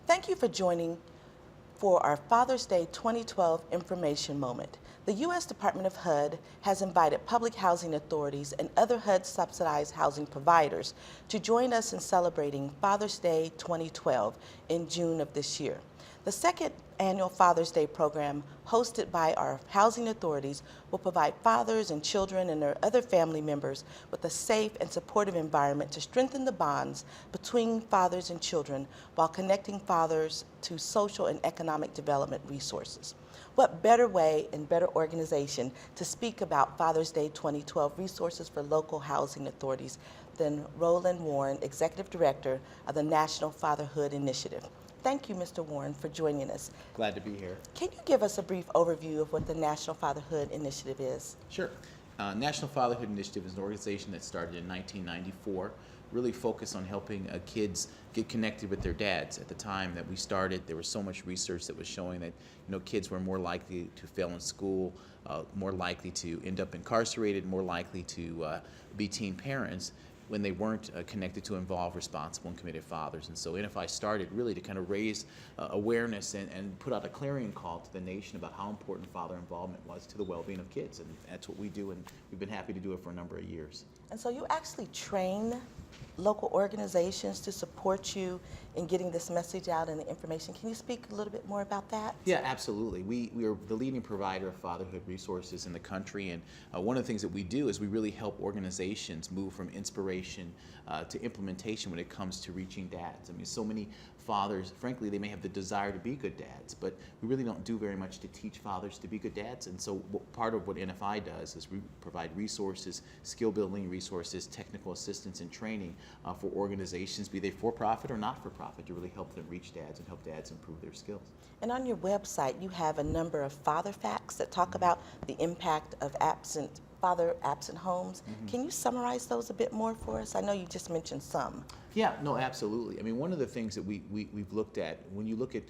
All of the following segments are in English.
Thank you for joining for our Father's Day 2012 information moment. The U.S. Department of HUD has invited public housing authorities and other HUD-subsidized housing providers to join us in celebrating Father's Day 2012 in June of this year. The second annual Father's Day program, hosted by our housing authorities, will provide fathers and children and their other family members with a safe and supportive environment to strengthen the bonds between fathers and children while connecting fathers to social and economic development resources. What better way and better organization to speak about Father's Day 2012 resources for local housing authorities than Roland Warren, Executive Director of the National Fatherhood Initiative. Thank you, Mr. Warren, for joining us. Glad to be here. Can you give us a brief overview of what the National Fatherhood Initiative is? Sure. National Fatherhood Initiative is an organization that started in 1994, really focused on helping kids get connected with their dads. At the time that we started, there was so much research that was showing that kids were more likely to fail in school, more likely to end up incarcerated, more likely to be teen parents when they weren't connected to involved, responsible, and committed fathers. And so NFI started really to kind of raise awareness and put out a clarion call to the nation about how important father involvement was to the well-being of kids. And that's what we do, and we've been happy to do it for a number of years. And so you actually train local organizations to support you in getting this message out and the information. Can you speak a little bit more about that? Yeah, absolutely. We are the leading provider of fatherhood resources in the country, and one of the things that we do is we really help organizations move from inspiration to implementation when it comes to reaching dads. I mean, so many fathers, frankly, they may have the desire to be good dads, but we really don't do very much to teach fathers to be good dads. And so part of what NFI does is we provide resources, skill building resources, technical assistance and training for organizations, be they for-profit or not-for-profit, to really help them reach dads and help dads improve their skills. And on your website, you have a number of father facts that talk about the impact of father-absent homes. Mm-hmm. Can you summarize those a bit more for us? I know you just mentioned some. Yeah, no, absolutely. I mean, one of the things that we've looked at, when you look at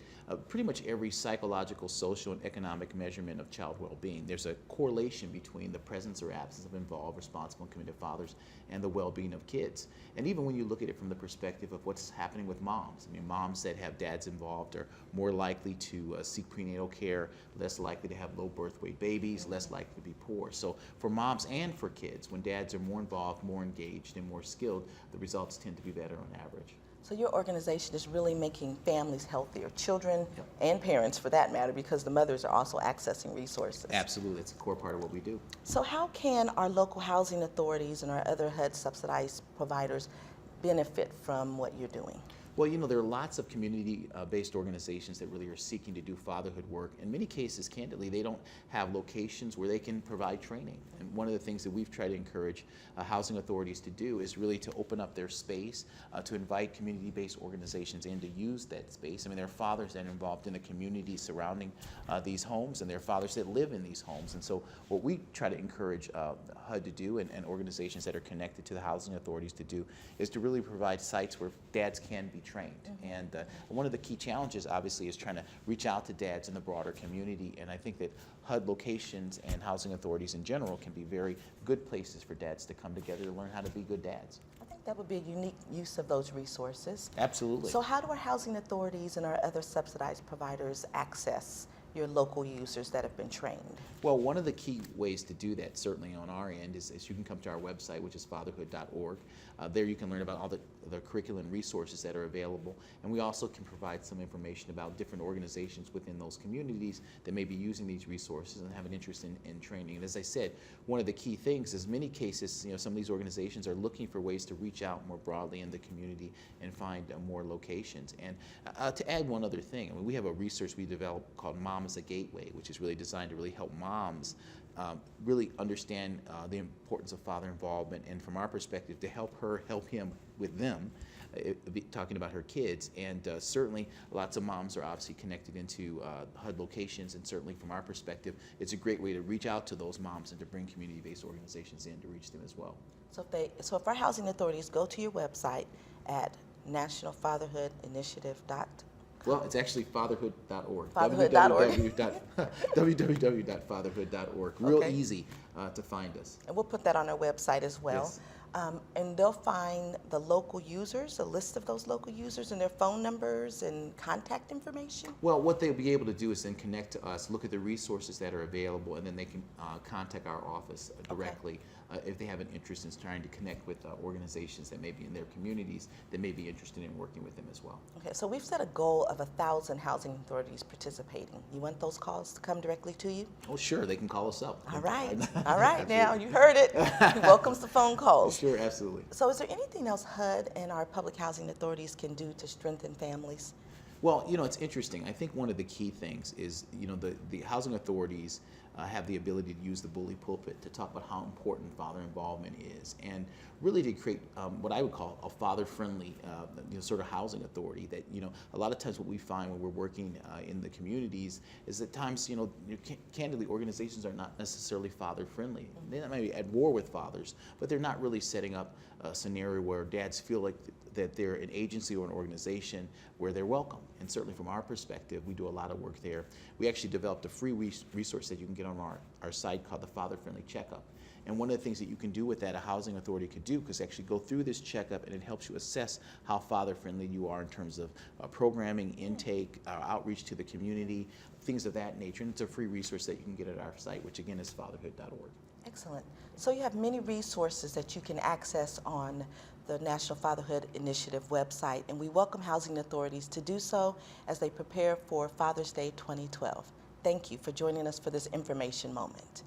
pretty much every psychological, social, and economic measurement of child well-being, there's a correlation between the presence or absence of involved, responsible, and committed fathers and the well-being of kids. And even when you look at it from the perspective of what's happening with moms, I mean, moms that have dads involved are more likely to seek prenatal care, less likely to have low birth weight babies, less likely to be poor. So for moms and for kids, when dads are more involved, more engaged, and more skilled, the results tend to be better on average. So your organization is really making families healthier, children Yep. and parents for that matter, because the mothers are also accessing resources. Absolutely, it's a core part of what we do. So how can our local housing authorities and our other HUD subsidized providers benefit from what you're doing? Well, there are lots of community-based organizations that really are seeking to do fatherhood work. In many cases, candidly, they don't have locations where they can provide training. And one of the things that we've tried to encourage housing authorities to do is really to open up their space, to invite community-based organizations in to use that space. I mean, there are fathers that are involved in the community surrounding these homes, and there are fathers that live in these homes. And so what we try to encourage HUD to do, and organizations that are connected to the housing authorities to do, is to really provide sites where dads can be trained. Mm-hmm. And one of the key challenges, obviously, is trying to reach out to dads in the broader community. And I think that HUD locations and housing authorities in general can be very good places for dads to come together to learn how to be good dads. I think that would be a unique use of those resources. Absolutely. So how do our housing authorities and our other subsidized providers access your local users that have been trained? Well, one of the key ways to do that, certainly on our end, is you can come to our website, which is fatherhood.org. There you can learn about all the curriculum resources that are available, and we also can provide some information about different organizations within those communities that may be using these resources and have an interest in training. And as I said, one of the key things is many cases, some of these organizations are looking for ways to reach out more broadly in the community and find more locations. And to add one other thing, I mean, we have a research we developed called Mom as a Gateway, which is really designed to really help moms really understand the importance of father involvement, and from our perspective, to help her help him with them, talking about her kids. And certainly lots of moms are obviously connected into HUD locations, and certainly from our perspective, it's a great way to reach out to those moms and to bring community-based organizations in to reach them as well. So if our housing authorities go to your website at nationalfatherhoodinitiative.com. Well, it's actually fatherhood.org. Fatherhood.org. www.fatherhood.org. Real Okay. easy. to find us. And we'll put that on our website as well. Yes. And they'll find the local users, a list of those local users and their phone numbers and contact information? Well, what they'll be able to do is then connect to us, look at the resources that are available, and then they can contact our office directly if they have an interest in trying to connect with organizations that may be in their communities that may be interested in working with them as well. Okay, so we've set a goal of 1,000 housing authorities participating. You want those calls to come directly to you? Oh, sure, they can call us up. All right. All right, now you heard it. He welcomes the phone calls. Sure, absolutely. So is there anything else HUD and our public housing authorities can do to strengthen families? Well, it's interesting. I think one of the key things is, the housing authorities have the ability to use the bully pulpit to talk about how important father involvement is, and really to create what I would call a father-friendly sort of housing authority. That a lot of times what we find when we're working in the communities is that times candidly organizations are not necessarily father-friendly. They may be at war with fathers, but they're not really setting up a scenario where dads feel like that they're an agency or an organization where they're welcome. And certainly from our perspective, we do a lot of work there. We actually developed a free resource that you can get on our site called the Father-Friendly Checkup. And one of the things that you can do with that, a housing authority could do, is actually go through this checkup, and it helps you assess how father-friendly you are in terms of programming, intake, outreach to the community, things of that nature. And it's a free resource that you can get at our site, which again is fatherhood.org. Excellent. So you have many resources that you can access on the National Fatherhood Initiative website, and we welcome housing authorities to do so as they prepare for Father's Day 2012. Thank you for joining us for this information moment.